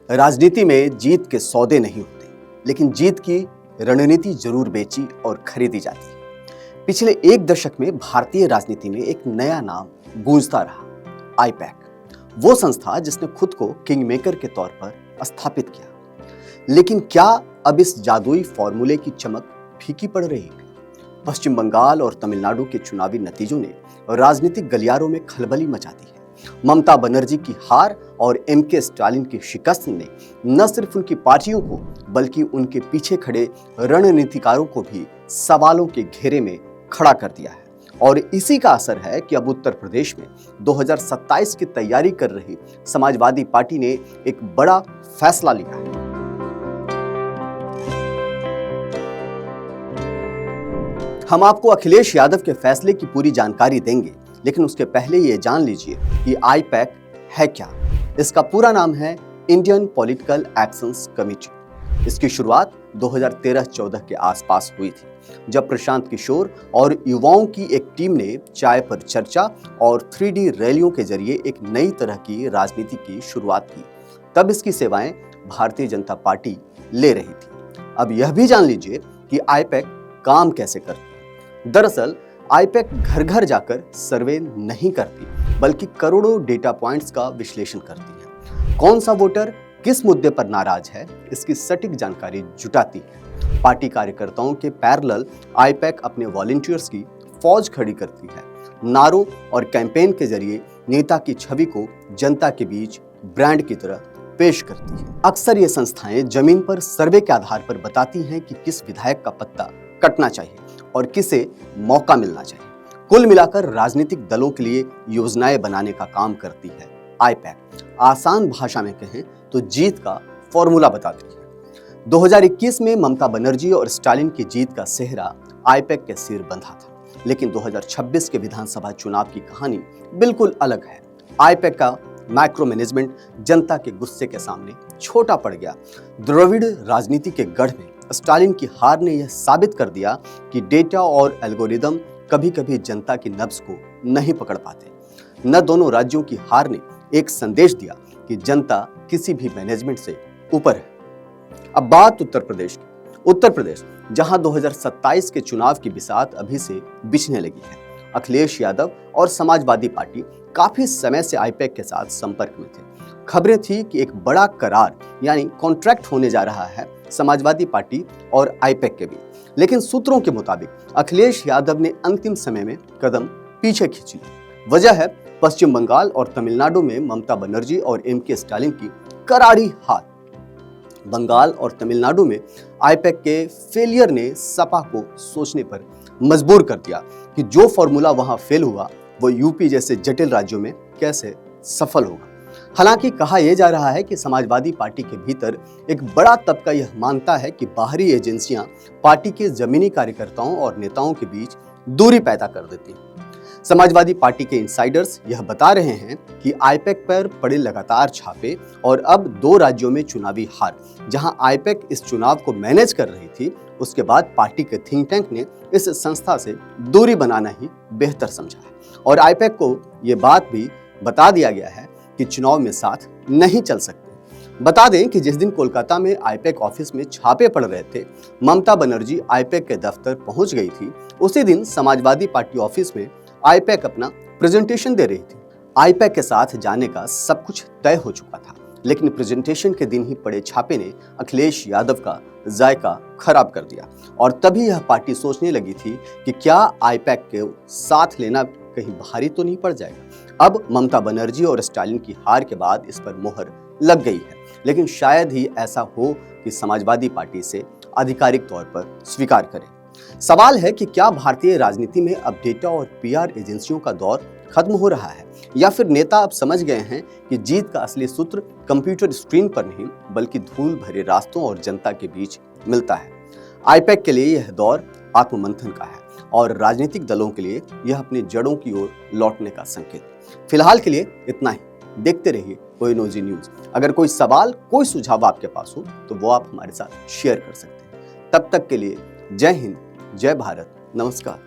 राजनीति में जीत के सौदे नहीं होते, लेकिन जीत की रणनीति जरूर बेची और खरीदी जाती है। पिछले एक दशक में भारतीय राजनीति में एक नया नाम गूंजता रहा, आईपैक। वो संस्था जिसने खुद को किंग मेकर के तौर पर स्थापित किया। लेकिन क्या अब इस जादुई फॉर्मूले की चमक फीकी पड़ रही है? पश्चिम बंगाल और तमिलनाडु के चुनावी नतीजों ने राजनीतिक गलियारों में खलबली मचा दी है। ममता बनर्जी की हार और एमके स्टालिन की शिकस्त ने न सिर्फ उनकी पार्टियों को बल्कि उनके पीछे खड़े रणनीतिकारों को भी सवालों के घेरे में खड़ा कर दिया है। और इसी का असर है कि अब उत्तर प्रदेश में 2027 की तैयारी कर रही समाजवादी पार्टी ने एक बड़ा फैसला लिया है। हम आपको अखिलेश यादव के फैसले की पूरी जानकारी देंगे, लेकिन उसके पहले ये जान लीजिए कि आईपैक है क्या। इसका पूरा नाम है इंडियन पॉलिटिकल एक्शंस कमेटी। इसकी शुरुआत 2013-14 के आसपास हुई थी, जब प्रशांत किशोर और युवाओं की एक टीम ने चाय पर चर्चा और 3D रैलियों के जरिए एक नई तरह की राजनीति की शुरुआत की। तब इसकी सेवाएं भारतीय जनता पार्टी ले रही थी। अब यह भी जान लीजिए कि आईपैक काम कैसे करती है। दरअसल आईपैक घर घर जाकर सर्वे नहीं करती, बल्कि करोड़ों डेटा पॉइंट्स का विश्लेषण करती है। कौन सा वोटर किस मुद्दे पर नाराज है, इसकी सटीक जानकारी जुटाती है। पार्टी कार्यकर्ताओं के पैरेलल आईपैक अपने वॉलंटियर्स की फौज खड़ी करती है। नारों और कैंपेन के जरिए नेता की छवि को जनता के बीच ब्रांड की तरह पेश करती है। अक्सर ये संस्थाएं जमीन पर सर्वे के आधार पर बताती हैं कि किस विधायक का पत्ता कटना चाहिए और किसे मौका मिलना चाहिए। कुल मिलाकर राजनीतिक दलों के लिए योजनाएं बनाने का काम करती है आईपैक। आसान भाषा में कहें तो जीत का फॉर्मूला बताती है। 2021 में ममता बनर्जी और स्टालिन की जीत का सेहरा आईपैक के सिर बंधा था, लेकिन 2026 के विधानसभा चुनाव की कहानी बिल्कुल अलग है। आईपैक का माइक्रो मैनेजमेंट जनता के गुस्से के सामने छोटा पड़ गया। द्रविड़ राजनीति के गढ़ में स्टालिन की हार ने यह साबित कर दिया कि डेटा और एल्गोरिदम कभी-कभी जनता की नब्ज को नहीं पकड़ पाते। न दोनों राज्यों की हार ने एक संदेश दिया कि जनता किसी भी मैनेजमेंट से ऊपर है। अब बात उत्तर प्रदेश की। उत्तर प्रदेश, जहां 2027 के चुनाव की बिसात अभी से बिछने लगी है। अखिलेश यादव और समाजवादी पार्टी काफी समय से आईपैक के साथ संपर्क में थे। खबरें थी कि एक बड़ा करार यानी कॉन्ट्रैक्ट होने जा रहा है समाजवादी पार्टी और आईपैक के बीच। लेकिन सूत्रों के मुताबिक अखिलेश यादव ने अंतिम समय में कदम पीछे खींच ली। वजह है पश्चिम बंगाल और तमिलनाडु में ममता बनर्जी और एमके स्टालिन की करारी हार। बंगाल और तमिलनाडु में आईपैक के फेलियर ने सपा को सोचने पर मजबूर कर दिया कि जो फॉर्मूला वहां फेल हुआ वो यूपी जैसे जटिल राज्यों में कैसे सफल होगा। हालांकि कहा यह जा रहा है कि समाजवादी पार्टी के भीतर एक बड़ा तबका यह मानता है कि बाहरी एजेंसियां पार्टी के जमीनी कार्यकर्ताओं और नेताओं के बीच दूरी पैदा कर देती हैं। समाजवादी पार्टी के इनसाइडर्स यह बता रहे हैं कि आईपैक पर पड़े लगातार छापे और अब 2 राज्यों में चुनावी हार, जहां आईपैक इस चुनाव को मैनेज कर रही थी, उसके बाद पार्टी के थिंक टैंक ने इस संस्था से दूरी बनाना ही बेहतर समझा है। और आईपैक को यह बात भी बता दिया गया है कि चुनाव में साथ नहीं चल सकते। बता दें कि जिस दिन कोलकाता में आईपैक ऑफिस में छापे पड़ रहे थे, ममता बनर्जी आईपैक के दफ्तर पहुंच गई थी। उसी दिन समाजवादी पार्टी ऑफिस में आईपैक अपना प्रेजेंटेशन दे रही थी। आईपैक के साथ जाने का सब कुछ तय हो चुका था, लेकिन प्रेजेंटेशन के दिन ही पड़े छापे ने अखिलेश यादव का जायका खराब कर दिया। और तभी यह पार्टी सोचने लगी थी कि क्या आईपैक के साथ लेना कहीं भारी तो नहीं पड़ जाएगा। अब ममता बनर्जी और स्टालिन की हार के बाद इस पर मोहर लग गई है, लेकिन शायद ही ऐसा हो कि समाजवादी पार्टी इसे आधिकारिक तौर पर स्वीकार करे। सवाल है कि क्या भारतीय राजनीति में अब डेटा और पीआर एजेंसियों का दौर खत्म हो रहा है, या फिर नेता अब समझ गए हैं कि जीत का असली सूत्र कंप्यूटर स्क्रीन पर नहीं बल्कि धूल भरे रास्तों और जनता के बीच मिलता है। आईपैक के लिए यह दौर आत्ममंथन का है और राजनीतिक दलों के लिए यह अपनी जड़ों की ओर लौटने का संकेत। फिलहाल के लिए इतना ही। देखते रहिए कोहिनूर न्यूज। अगर कोई सवाल, कोई सुझाव आपके पास हो तो वो आप हमारे साथ शेयर कर सकते हैं। तब तक के लिए जय हिंद, जय भारत, नमस्कार।